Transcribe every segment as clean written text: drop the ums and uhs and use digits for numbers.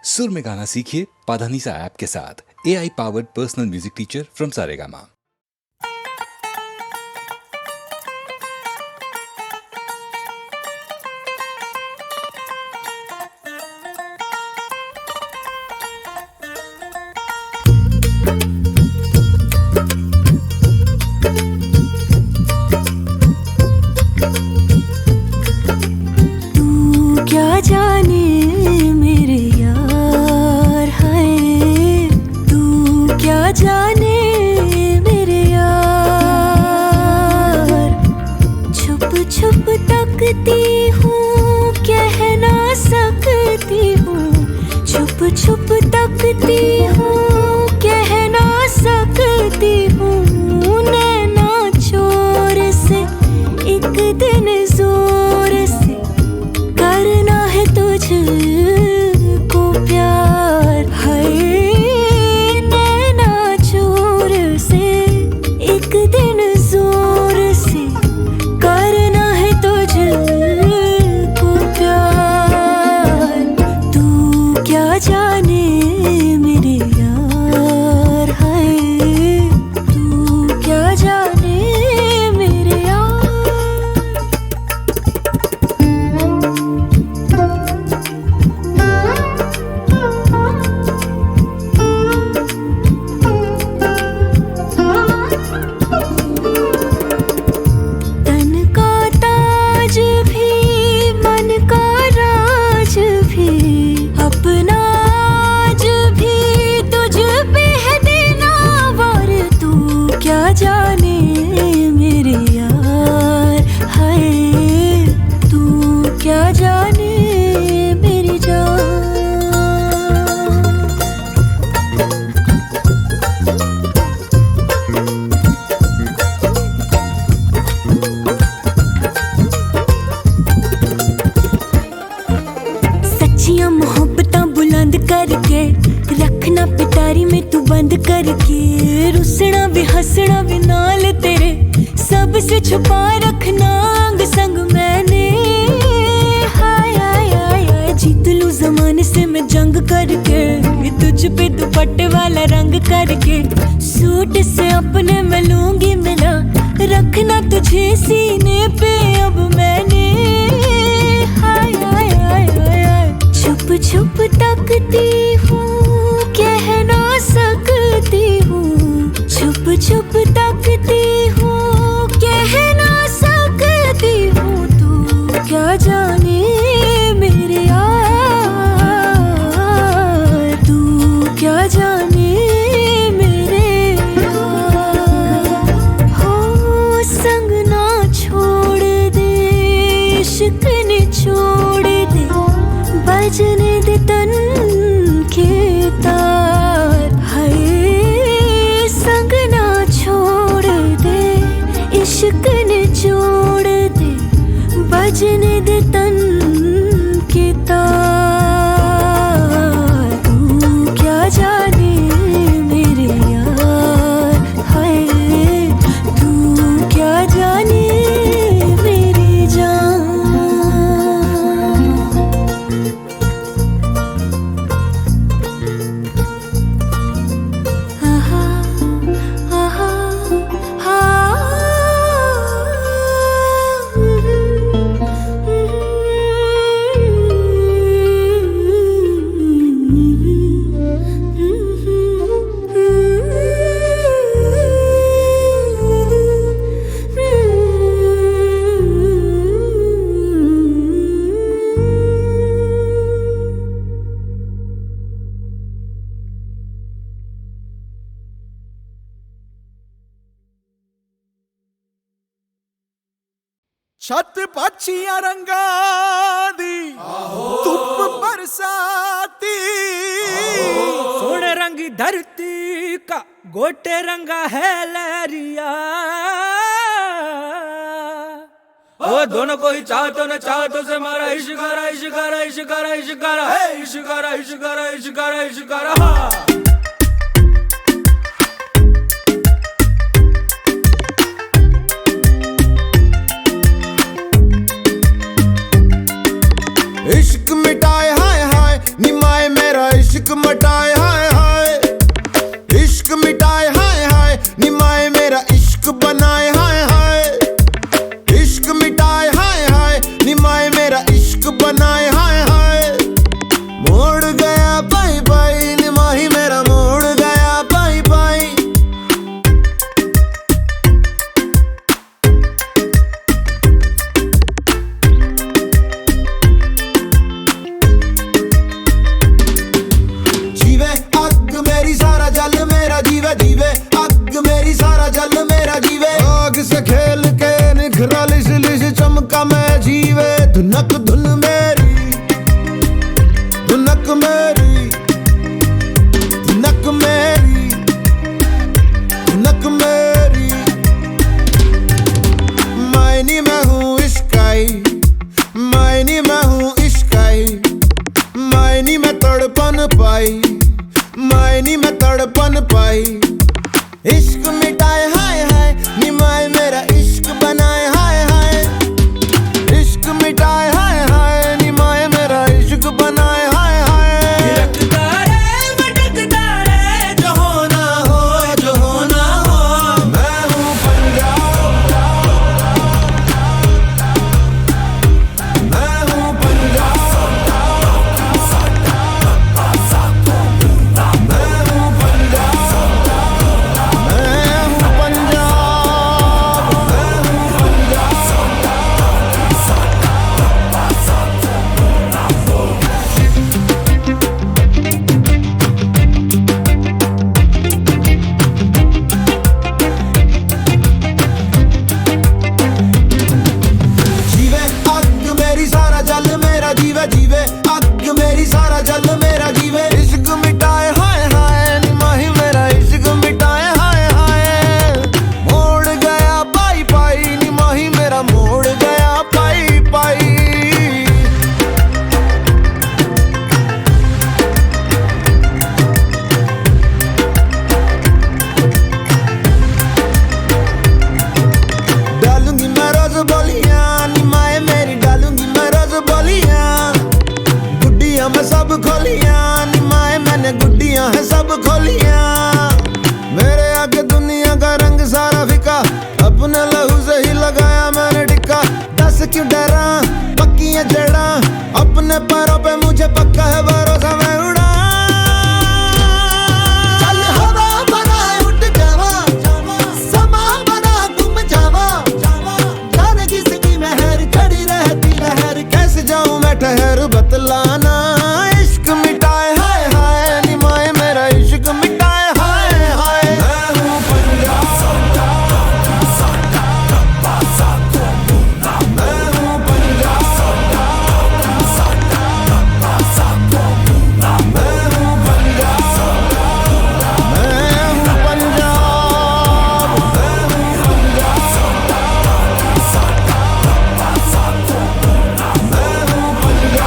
सुर में गाना सीखिए पाधानीसा ऐप के साथ। AI powered personal music teacher from Saregama. क्या जाने मेरे यार है, तू क्या जाने मेरे यार। छुप छुप तकती हूँ, कह ना सकती हूँ। छुप छुप तकती हूँ, कह ना सकती हूँ। नैना चोर से एक दिन जोर से करना है तुझको प्यार है। नैना चोर से एक दिन जोर से करना है तुझको प्यार। तू क्या जाने मेरे यार है, तू क्या जाने मेरे यार। तन का ताज भी मन का राज भी अपना आज भी तुझ पे है देना वार। तू क्या जाने मेरे यार है, तू क्या जाने मेरी जान। सच्चियां मोहब्बतां बुलंद करके रखना पिटारी में तू बंद करके। रुसना भी हंसना भी नाल तेरे सबसे छुपा रखना अंग संग मैंने। हाय हाय हाय हाय जीत लूं जमाने से मैं जंग करके, तुझ पे दुपट्टे वाला रंग करके। सूट से अपने मैं लूंगी मिला, रखना तुझे सीने पे अब मैंने। हाय हाय हाय हाय हाय छुप छुप तकती हूँ, कह ना सकती हूँ। छुप छुप तकती हूँ, कह ना सकती हूँ। तू क्या जाने मेरे यार, तू क्या जाने मेरे यार। हो संग ना छोड़ दे, इश्क ने छोड़ दे। बजने दे तन के तार है, संग ना छोड़ दे। इश्क ने छोड़ दे, बजने दे तन के तार। तू क्या जाने मेरे यार है, तू क्या जाने मेरी जान। आहा आहा छत पाचिया रंगा दी धुप बरसाती। सोने रंगी धरती का गोटे रंगा है लहरिया। वो दोनों को ही चाहतो न चाहतो से मारा इश्कारा इश्कारा इश्कारा इश्कारा है इश्कारा इश्कारा इश्कारा इश्कारा। इश्क मिटाए हाय हाय निमाए मेरा धुनक धुन मेरी, धुनक मेरी, धुनक मेरी, धुनक मेरी। मायनी मैं हूँ इश्काई, मायनी मैं हूँ इश्काई, मायनी में तड़पन पाई, मायनी में तड़पन पाई। इश्क मिटाए हाय हाय निमाए मेरा इश्क बनाए हाय हाय, इश्क मिटाए हाय हाय निमाए मेरा इश्क बनाए हाय हाय। थिरकता रे भटकता रे जो होना हो, जो होना हो। मैं हूँ पंजाब, मैं हूँ पंजाब, मैं हूँ पंजाब, मैं हूँ पंजाब, मैं हूँ जीवे अग मेरी सारा जल मेरा जीवे, जीवे अग मेरी सारा जल मेरा जीवे। इश्क मिटाए हाय हाय निमाही मेरा इश्क मिटाए हाय हाय। मोड़ गया पाई पाई निमाही मेरा मोड़ गया पाई पाई। डालूंगी मैं रोज बोलियां निमाए मेरी, डालूंगी मैं रोज बोलियां। गुड्डियां मैं सब खोलियां निमाए मैंने गुड्डियां है सब खोलियां। मेरे आगे दुनिया का रंग सारा फीका, अपने लहू से ही लगाया मैंने टिक्का। दस क्यों डरा पक्की है जड़ा, अपने पैरों पे मुझे पक्का है भरोसा मैं उड़ा। चल हवा बनाए उठ जावा, समा बना तुम जावा। जाने किसकी मेहर खड़ी रहती लहर, कैसे जाऊं मैं ठहर बतलाना। इश्क मिटाए हाय हाय निमाए मेरा इश्क मिटाए हाय हाय। मैं हूँ पंजाब, मैं हूँ पंजाब, मैं हूँ पंजाब,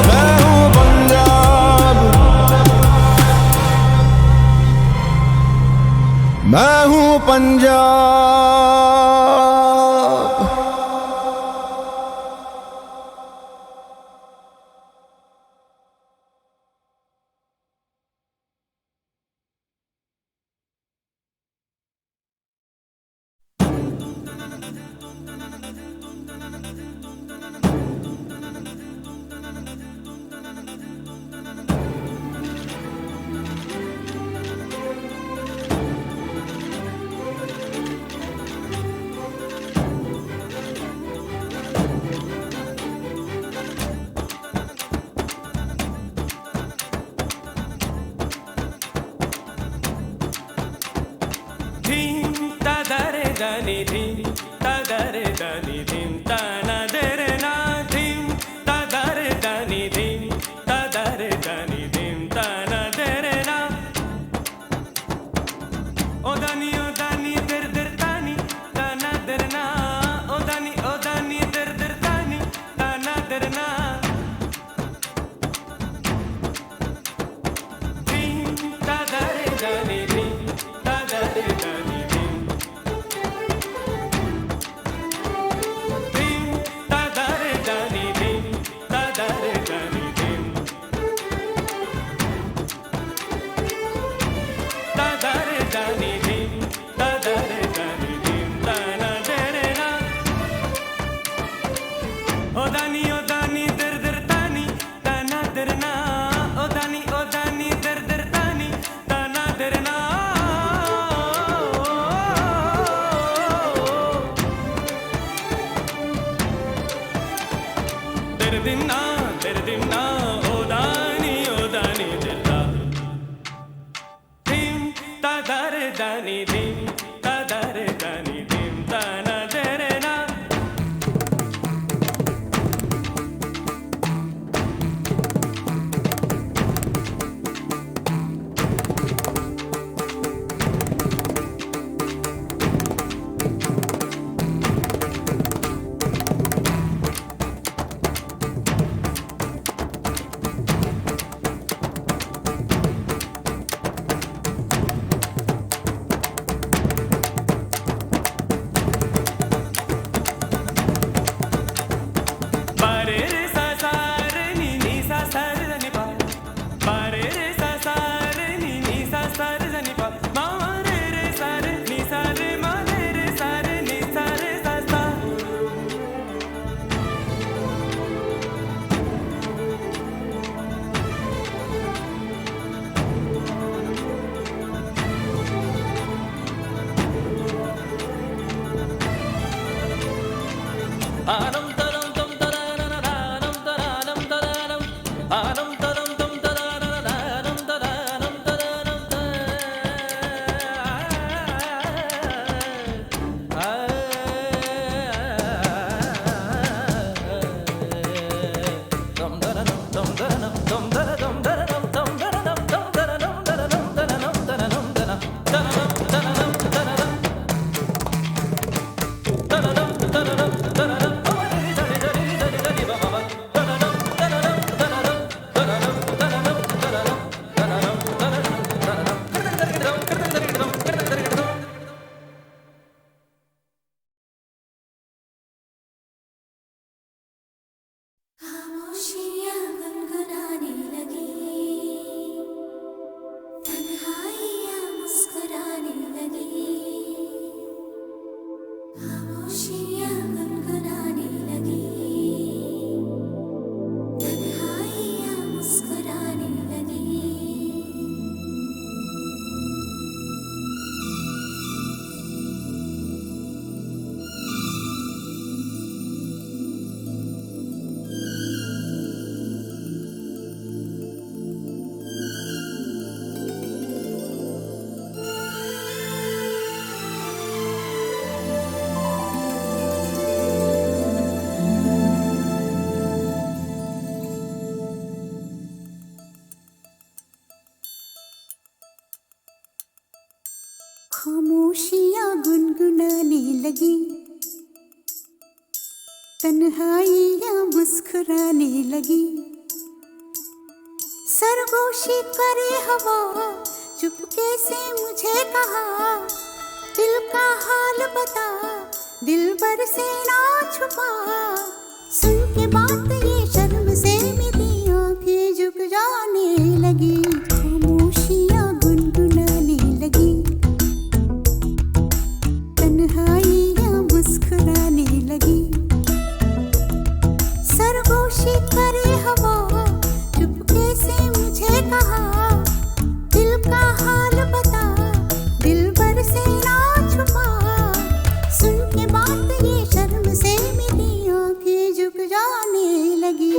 मैं हूँ पंजाब, मैं हूँ पंजाब। धीम तदरे दनि धीम तदरे दनि धीम तना दरे ना धीम तदरे दनि धीम तदरे दनि धीम तना दरे ना। ओ दनि दर दर तानी तना दरना। ओ दनि दर दर तानी तना दरना। धीम तदरे दनि धीम तदरे दनि धीम धीम तदरे दनि धीम तदरे दनि धीम तदरे दनि धीम तदरे दनि धीम तना दरे ना। ओ दनि दर दर तानी तना दरना। ओ दनि दर दर तानी तना दरना। तेरे दिन ना ओ दानी दिला। धीम ता तदरे दनि धिम तदरे दनि धिम तना दरे ना आनम तरम तम तरानम तरानम तरानम आनम तरम तम तरानम तरानम तरानम तम तरानम तम तरानम तम तरानम तरानम तम तरानम तम तरानम तरानम तरानम तरानम तरानम तरानम तरानम तरानम तरानम खामोशियाँ गुनगुनाने लगी, तन्हाइयाँ मुस्कुराने लगी। खामोशियाँ गुनगुनाने लगी, तन्हाइयाँ मुस्कुराने लगी। खामोशियाँ गुनगुनाने लगी, तन्हाइयाँ मुस्कुराने लगी। सरगोशी करे हवा, चुपके से मुझे कहा, दिल का हाल बता, दिल भर से ना छुपा। सुन के बात ये शर्म से मेरी आंखें झुक जाने लगी। खामोशियाँ गुनगुनाने लगी, तन्हाइयाँ मुस्कुराने लगी। सरगोशी करे हवा, चुपके से मुझे कहा, दिल का हाल बता, दिल भर से ना छुपा। सुन के बात ये शर्म से मेरी आंखें झुक जाने लगी।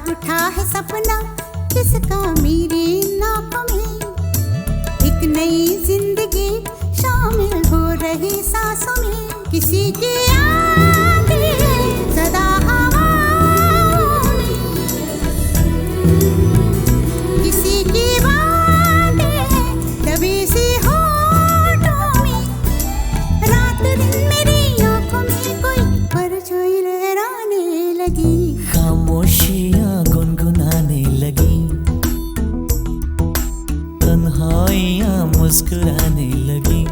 उठा है सपना किसका मेरे नाकों में, एक नई जिंदगी शामिल हो रही सांसों में। किसी की आंखें सदा हवाओं में, किसी की बातें दबी सी होठों में। रात दिन मेरी आंखों में कोई परछाई लहराने लगी। खामोशियाँ गुनगुनाने लगी, तन्हाइयाँ मुस्कुराने लगी।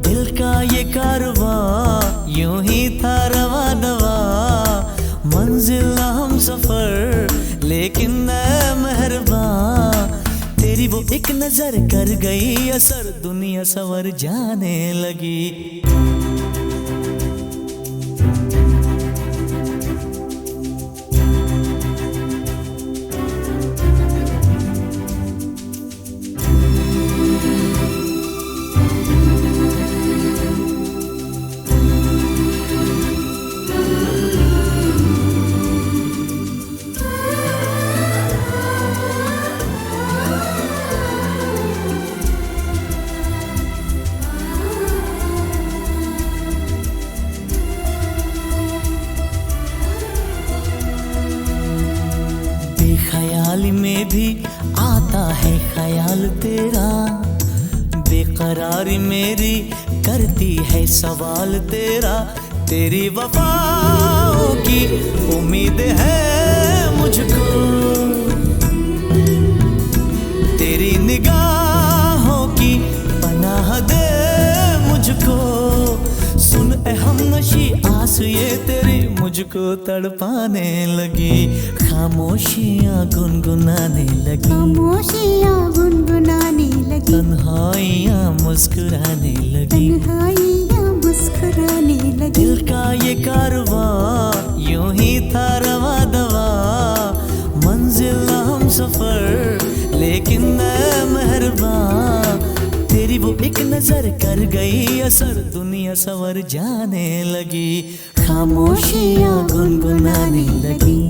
दिल का ये कारवां यूं ही था रवा दवा, तेरी वो एक नजर कर गई असर, दुनिया संवर जाने लगी। ख्याल में भी आता है ख्याल तेरा, बेकरारी मेरी करती है सवाल तेरा। तेरी वफाओं की उम्मीद है मुझको, तेरी निगाहों की पनाह दे मुझको। सुन ए हमनशी आस ये तेरी मुझको तड़पाने लगी। खामोशियाँ गुनगुनाने लगी, खामोशियाँ गुनगुनाने लगी, तन्हाइयाँ मुस्कुराने लगी, तन्हाइयाँ मुस्कुराने लगी। दिल का ये कारवां यूं ही था रवा दवा, मंजिल हम सफर लेकिन मैं मेहरबान। तेरी वो एक नजर कर गई असर, दुनिया संवर जाने लगी। खामोशियाँ गुनगुनाने लगी,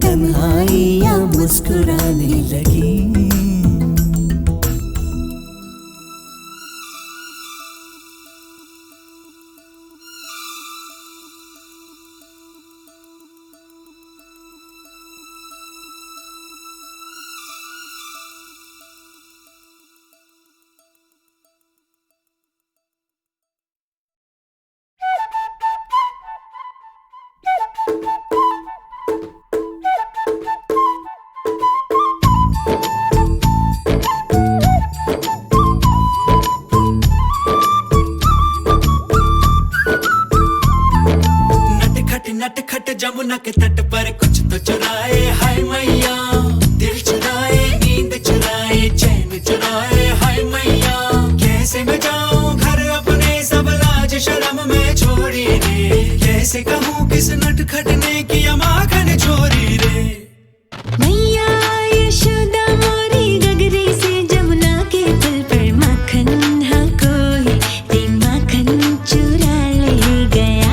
तन्हाइयाँ मुस्कुराने लगी। नटखट जमुना के तट पर कुछ तो चुराए, हाय मैया दिल चुराए, नींद चुराए, चैन चुराए, हाय मैया। कैसे मैं जाऊं घर अपने, सब लाज शर्म में छोड़ी रे। कैसे कहूँ किस नटखट ने किया माखन चोरी रे। मैया यशोदा मोरी गगरी से जमुना के पुल पर माखन हाँ कोई ते माखन चुरा ले गया।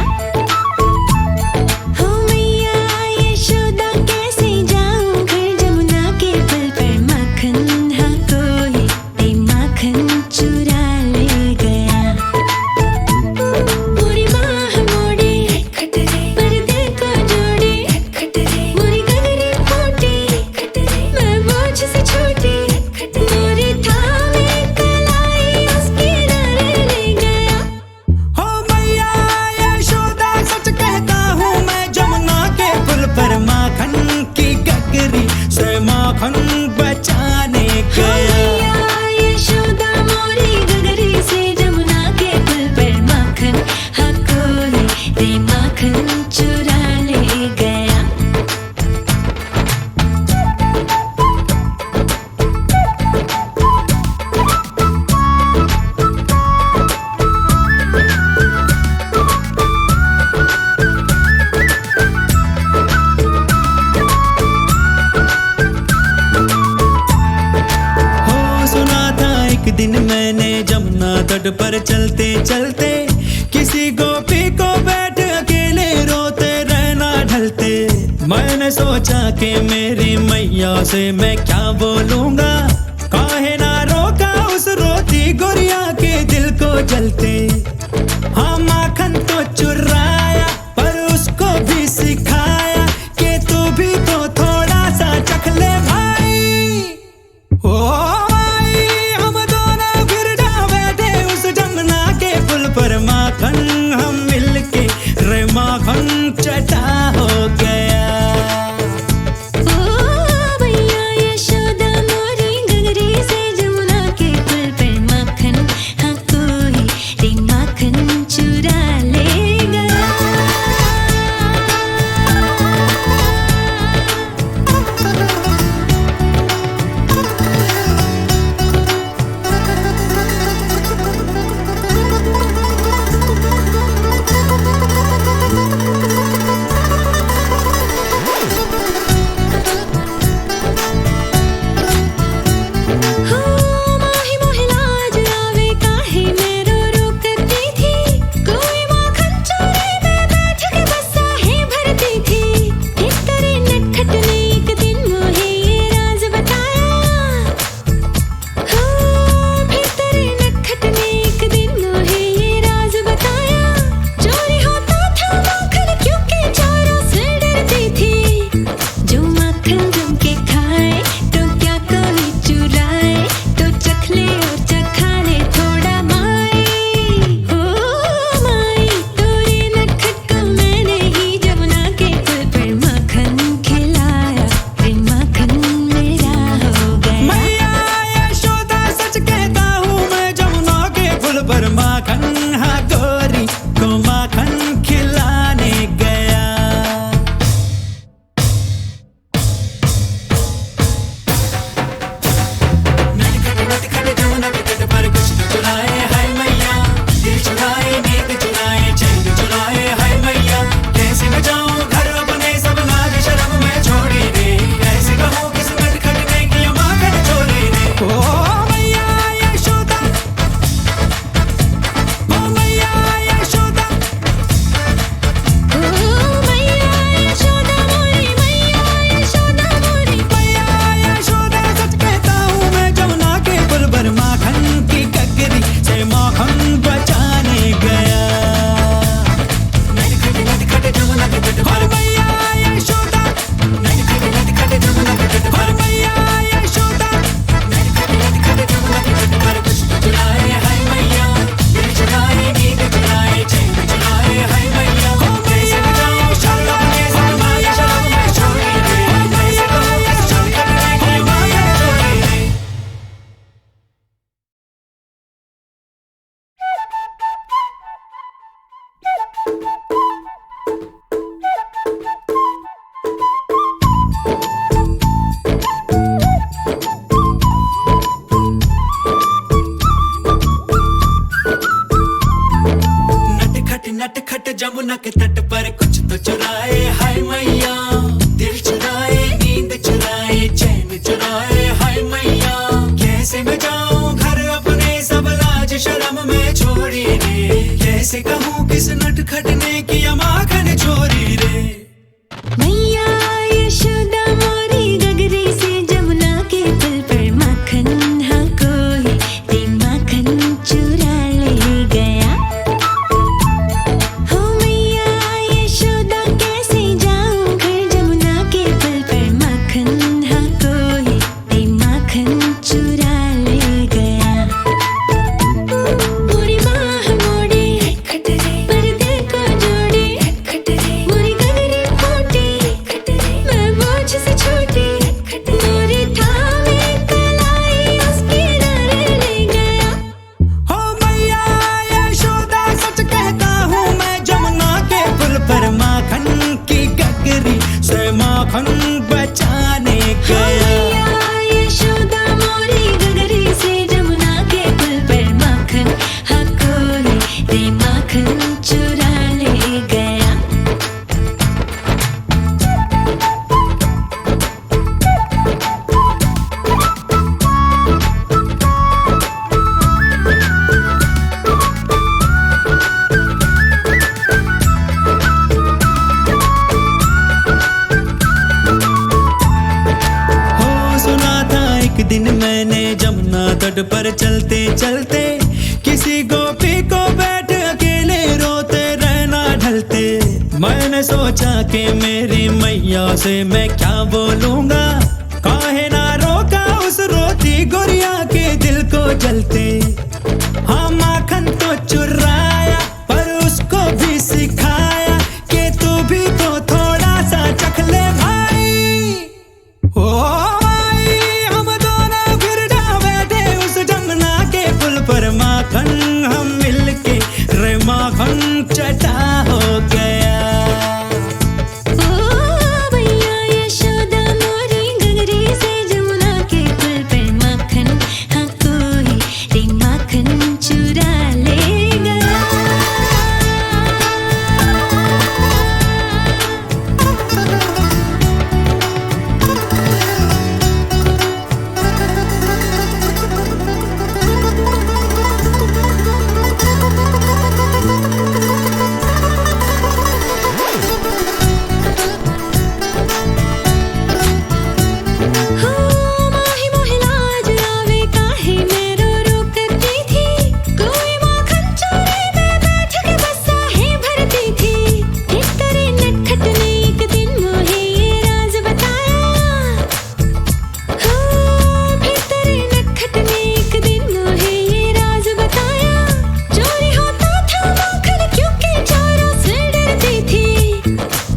पर चलते चलते किसी गोपी को बैठ अकेले रोते रहना ढलते। मैंने सोचा कि मेरी मैया से मैं क्या बोलूंगा, काहे ना रोका उस रोती गुड़िया के दिल को जलते। हाँ माखन तो चुराया पर उसको भी सिखाया कि तू भी तो थोड़ा सा चख ले भाई। ओ माखन हम मिलके रे माखन चटा हो गया। ओ भैया यशोदा मोरी गगरी से जमुना के पुल पर माखन हाँ कोई ते माखन चुरा ले गया। जमुना के तट पर कुछ तो चुराए हाय मैया, दिल चुराए नींद चुराए चैन चुराए हाय मैया। कैसे मैं जाऊं घर अपने सब लाज शर्म में छोड़ी रे, कैसे कहूँ किस नटखट ने किया माखन चोरी रे। मैया यशोदा मोरी गगरी से जमुना के पुल पर माखन हाँ कोई ते माखन चुरा ले गया। हो मैया यशोदा कैसे जाऊं घर जमुना के पुल पर माखन हाँ कोई ते माखन चुरा ले गया। मोरी माँ मोड़े पर दिल को जोड़े, मोरी गगरी फूटी मैं बोझ से छोटी, मोरी थामे कलाई उसकी डर ले गया। हो मैया यशोदा सच कहता हूँ मैं, जमुना के पुल पर माखन की गगरी से माखन बचाने गया। मैया यशोदा मोरी गगरी से जमुना के पुल पर माखन हाँ कोई ते माखन चुरा ले गया। हो सुना था एक दिन मैंने जमुना तट पर चलते चलते, किसी गोपी को बैठ अकेले रोते रहना ढलते। मैंने सोचा कि मेरी मैया से मैं क्या बोलूंगा, काहे ना रोका उस रोती गुड़िया के दिल को जलते। हाँ माखन तो चुराया पर उसको भी सिखाया कि तू भी तो थोड़ा सा चख ले भाई। ओ भाई हम दोनों फिर जा बैठे उस जमुना के पुल पर, माखन हम मिलके रे माखन चटा हो गया। ओ मैया यशोदा मोरी गगरी से जमुना के पुल पर माखन हाँ कोई ते माखन चुरा ले गया। हो माही मोहे लाज आवे काहे मैं रो रो करती थी, कोई माखन चोरी में बैठ के बस आहे भरती थी। एक तेरे नटखट ने एक दिन मोहे ये राज बताया, हो फिर तेरे नटखट ने एक दिन मोहे ये राज बताया। चोरी होता था माखन क्योंकि चोरों से डरती थी,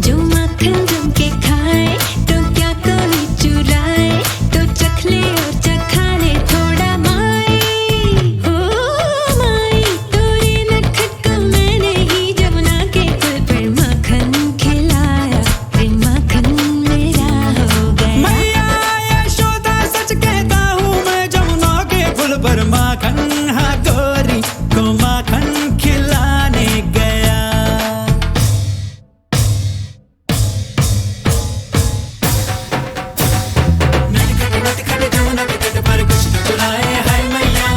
जो माखन जम के खाए तो क्या कोई चुराए, तो चख ले और चखा ले थोड़ा माई। ओ माई तोरे नटखट को मैंने ही जमुना के पुल पर माखन खिलाया, फिर माखन मेरा हो गया। मैया यशोदा सच कहता हूँ मैं, जमुना के पुल पर माखन हाँ गोरी को माखन खिलाने गया। नटखट जमुना के तट पर कुछ तो चुराए हाय मैया,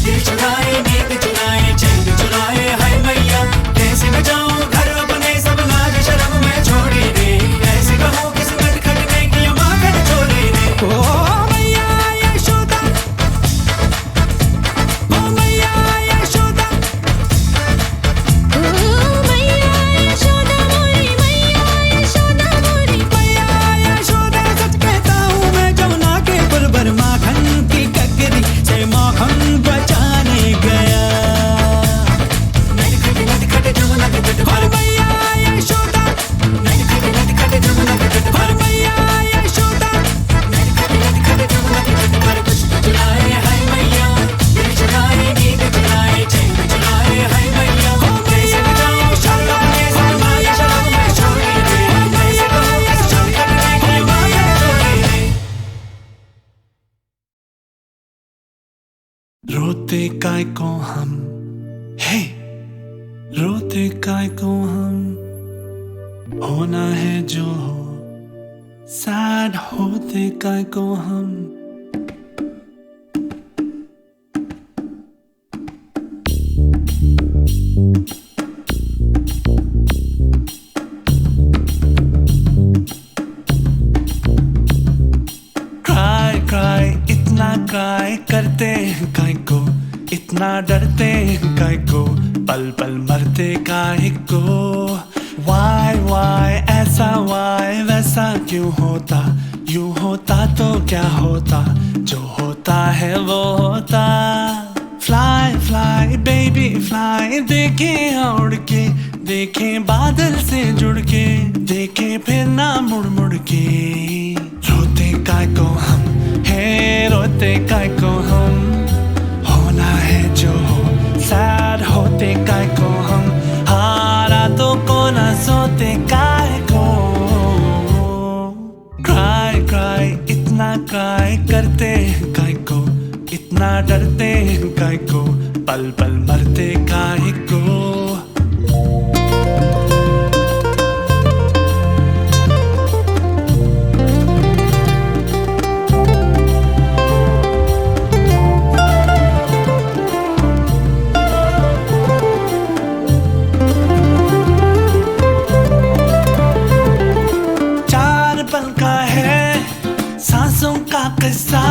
दिल चुराए नींद चुराए चैन चुराए हाय मैया। कैसे मैं जाऊं घर अपने सब लाज शर्म में छोड़ी रे, कैसे कहूँ किस नटखट ने किया माखन चोरी रे। ओ मैया यशोदा, ओ मैया यशोदा, ओ मैया यशोदा मोरी मैया यशोदा मोरी। मैया यशोदा सच कहता हूँ मैं, जमुना के पुल पर माखन की गगरी से माखन बचाने गया। नटखट जमुना के तट पर मैया यशोदा, नटखट जमुना के तट पर मैया यशोदा, नटखट जमुना के तट पर कुछ तो चुराए हाय मैया, दिल चुराए नींद चुराए चैन चुराए हाय मैया। हो कैसे बचाऊं शर्म अपने सब लाज शर्म में छोड़ी रे, कैसे कहूँ किस नटखट ने किया माखन चोरी रे। रोते काय को हम, हे रोते काय को हम, होना है जो हो, सैड होते काय को हम। क्राई इतना क्राई करते हैं काय को, इतना डरते हैं काय को, पल पल मरते काय को। वाई ऐसा वाई वैसा क्यों होता, यूं होता तो क्या होता, जो होता है वो होता। फ्लाई फ्लाई बेबी फ्लाई, देखें उड़ के, देखें बादल से जुड़ के, देखें फिर ना मुड़ मुड़ के। रोते काय को हम है, रोते काय को हम, होना है जो हो, सैड होते काय को हम, हारा तो को ना सोते काय को। क्राई क्राई इतना क्राई करते हैं काय को, इतना डरते हैं काय को, पल पल मरते काय को। सांसों का किस्सा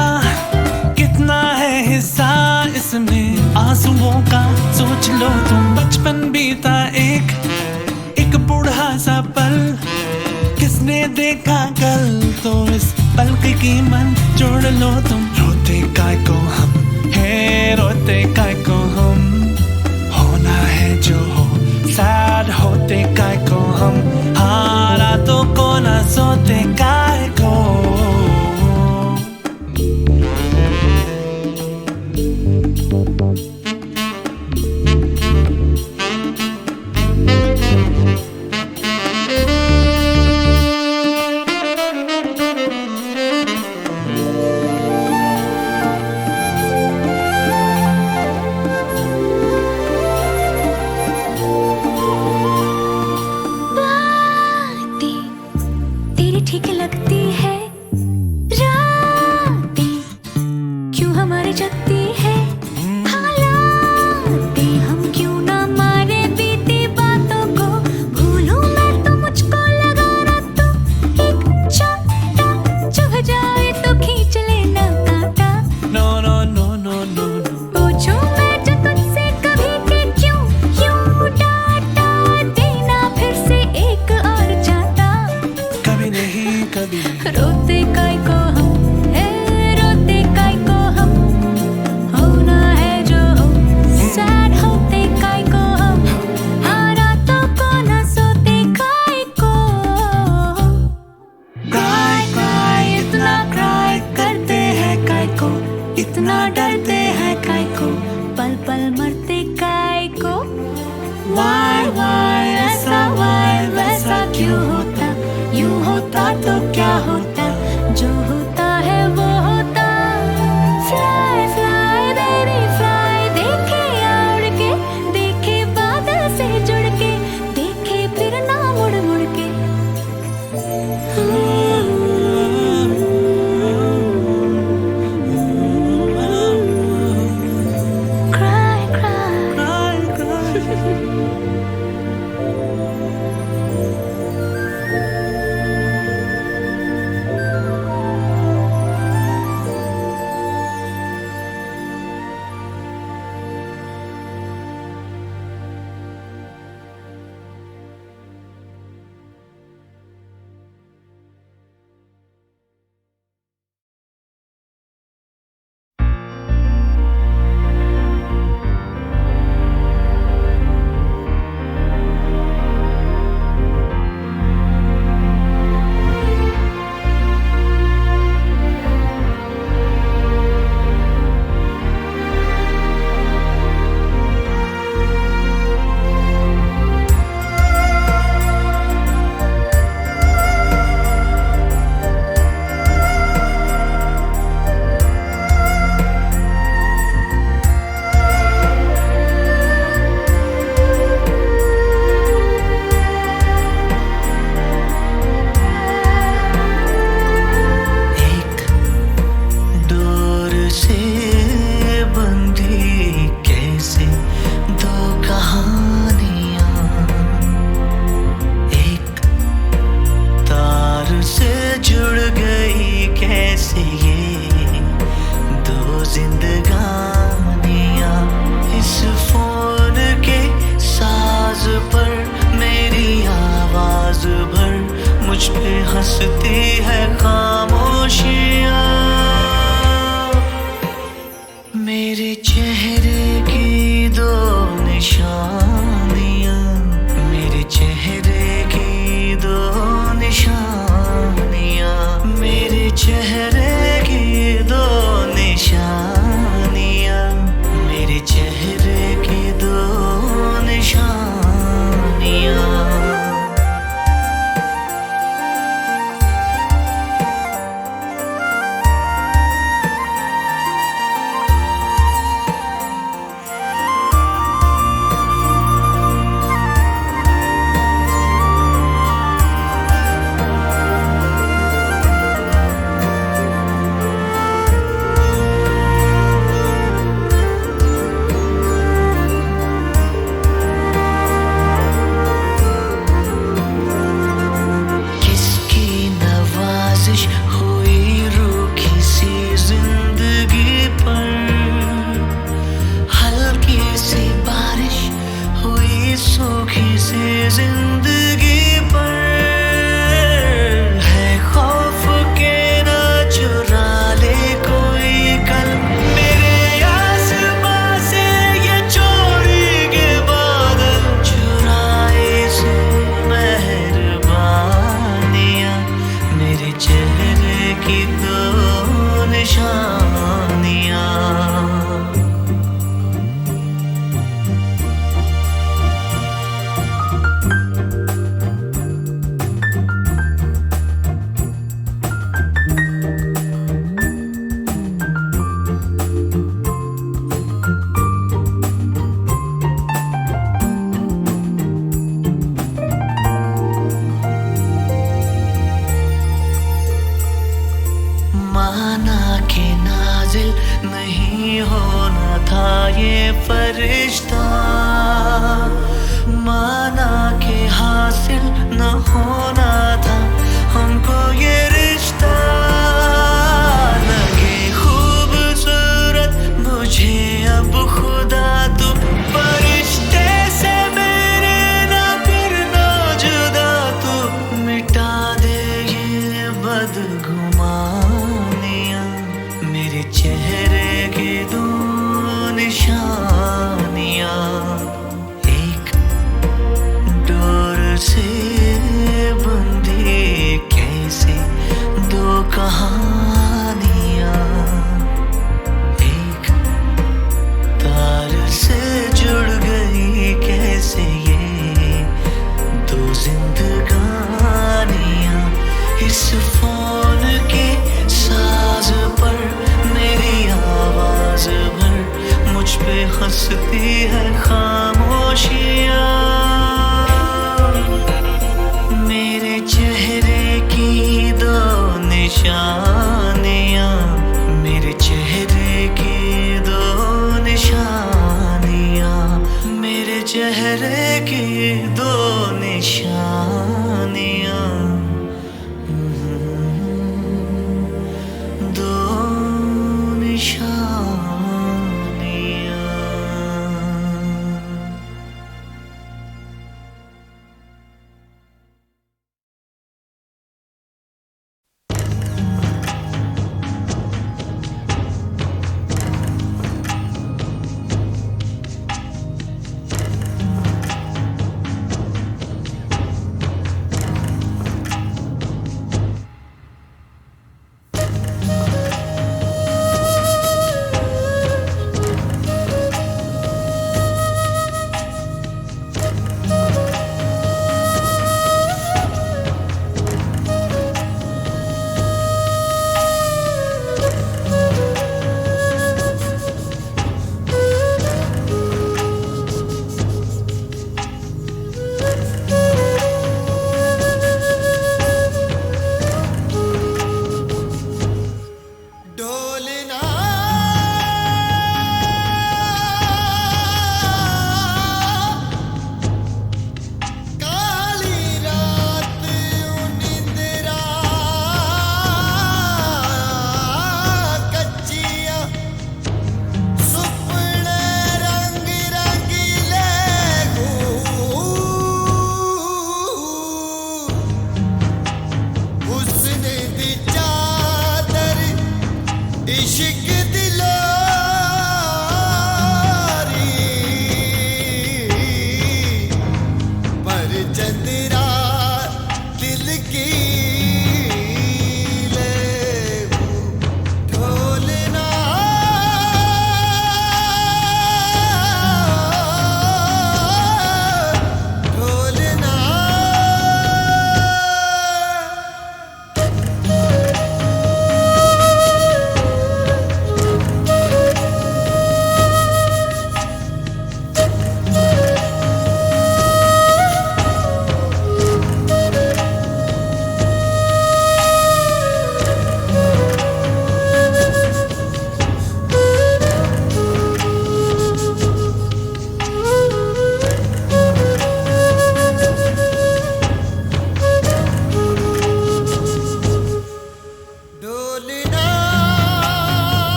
कितना है हिस्सा इसमें आंसुओं का, सोच लो तुम बचपन बीता एक बूढ़ा सा पल, किसने देखा कल, तो इस पल की कीमत जोड़ लो तुम। रोते काय को हम है, रोते काय को हम, होना है जो हो, सैड होते काय को हम, हारा तो को ना सोते काय को। ठीक लगती है रातें, क्यों हमारी जगती है हालातें, हम क्यों ना मारे बीती बातों को, भूलूं मैं तो मुझको लगा रातों, एक चाटा चुभ जाए तो खींच लेना कांटा। No no no no no no, पूछूं मैं जो तुझसे कभी कि क्यों क्यों डांटा देना फिर से एक और चाटा। कभी नहीं कभी, रोते काय को हम है, रोते काय को हम, होना है जो हो, सैड होते काय को हम, हारा तो को ना सोते काय को। क्राई क्राई इतना क्राई करते हैं काय को, इतना डरते हैं काय को, पल पल मरते काय को। वाई ऐसा वाई वैसा क्यों होता, यूं होता तो क्या होता, जो होता है वो होता। फ्लाई फ्लाई बेबी फ्लाई, देखे उड़ के, देखे बादल से जुड़ के, देखे फिर ना मुड़ मुड़ के। क्राई क्राई नहीं होना था ये फरिश्ता, माना के हासिल न होना था हमको ये रिश्ता। लगे खूबसूरत मुझे अब खुदा तू, फरिश्ते से मेरे ना करना जुदा तू, मिटा दे ये बदगुमानियां मेरे चेहरे की दो निशानियां, एक डोर से बंधी कैसे दो कहानियां, एक तार से जुड़ गई कैसे ये दो जिंदगानियां। इस फोन के साज पर मेरी आवाज भर, मुझ पे हंसती है खामोशियां, मेरे चेहरे की दो निशानियां, मेरे चेहरे की दो निशानियां, मेरे चेहरे की दो निशानियां, दो निशानियां।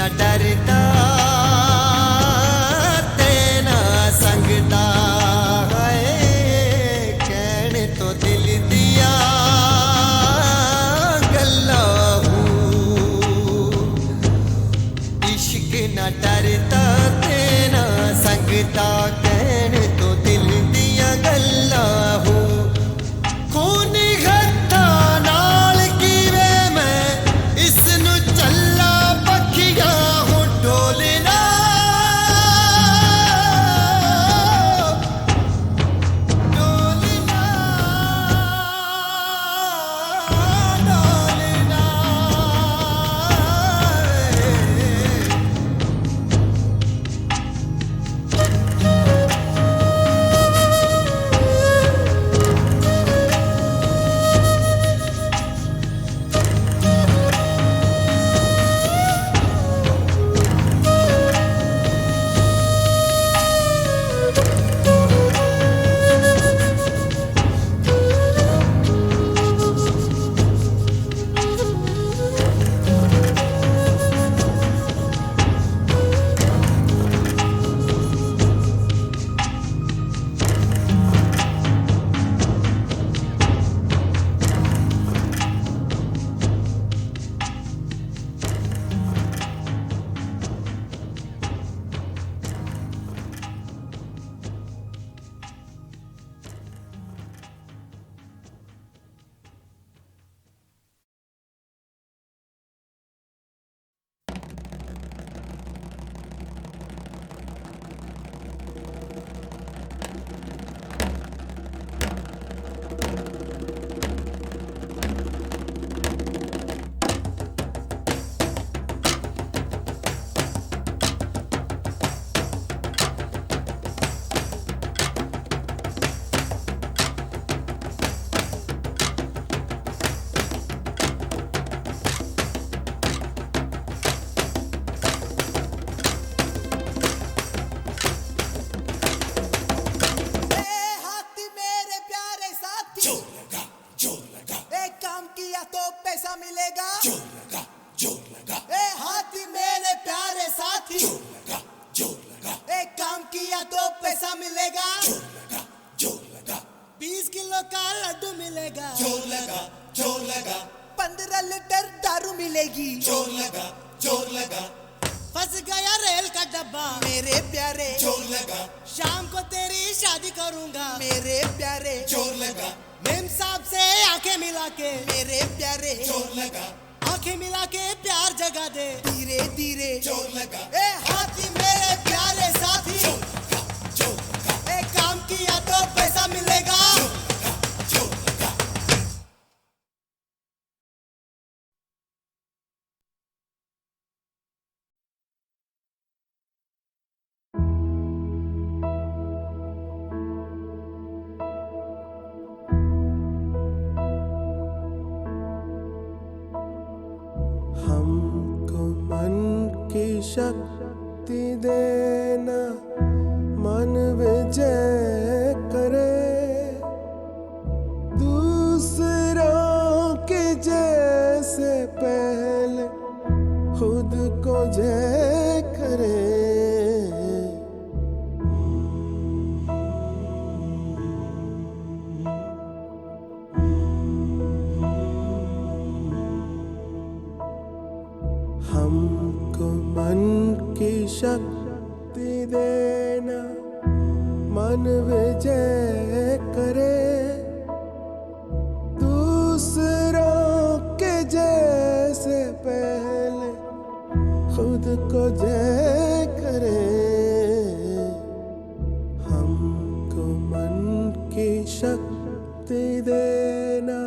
ना डरता तेना संगता है कहने तो दिल दिया गल्ला हूँ इश्क ना डरता तेना संगता कहने तो दिल दिया गल्ला हूँ खून हत्था नाल कीवे मैं इसनु चल्ला पखिया हूँ ढोलना ढोलना ढोलना पैसा मिलेगा जोर लगा ए हाथी मेरे प्यारे साथी जोर लगा एक काम किया तो पैसा मिलेगा जोर लगा 20 किलो का लड्डू मिलेगा जोर लगा 15 लीटर दारू मिलेगी जोर लगा फंस गया रेल का डब्बा मेरे प्यारे जोर लगा शाम को तेरी शादी करूंगा मेरे प्यारे जोर लगा मेम साहब से आंखें मिला के मेरे प्यारे जोर लगा आंखें मिला के प्यार जगा दे धीरे धीरे जोर लगा ए हाथी मेरे प्यारे साथी जोर लगा एक काम किया तो पैसा मिलेगा जोर लगा हमको मन की शक्ति देना मन विजय करे दूसरों के जैसे पहले खुद को जय करे हमको मन की शक्ति देना मन विजय करे दूसरों के जैसे पहले खुद को जय करे हमको मन की शक्ति देना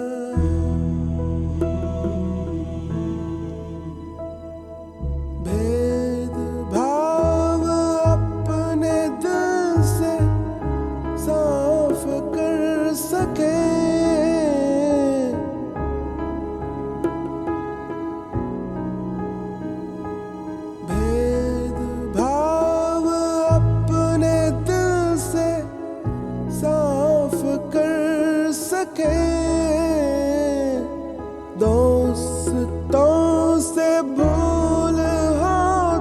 दोस्तों से भूल हो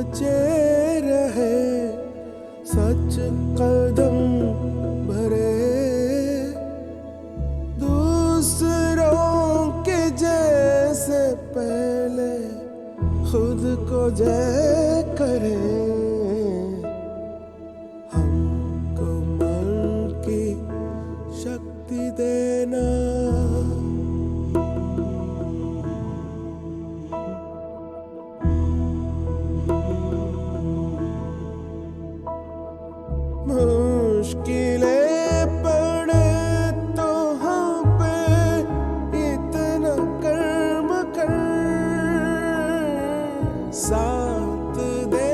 बचे रहे सच कदम भरे दूसरों के जैसे पहले खुद को जय करे हमको मन की शक्ति देना मुश्किलें पड़े तो हम पे इतना कर्म कर साथ दे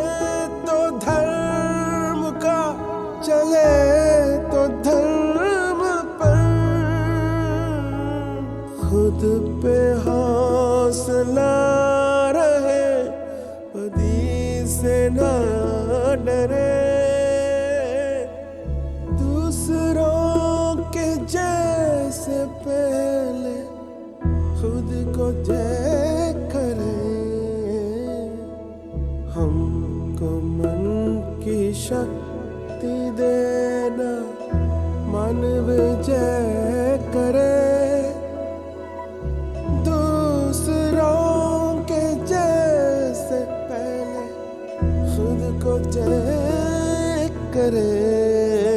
तो धर्म का चले तो धर्म पर खुद पे हौसला रहे बदी से ना डरे दूसरों के जैसे पहले खुद को जय करे हमको मन की शक्ति देना मन विजय करे दूसरों के जैसे पहले खुद को जय करे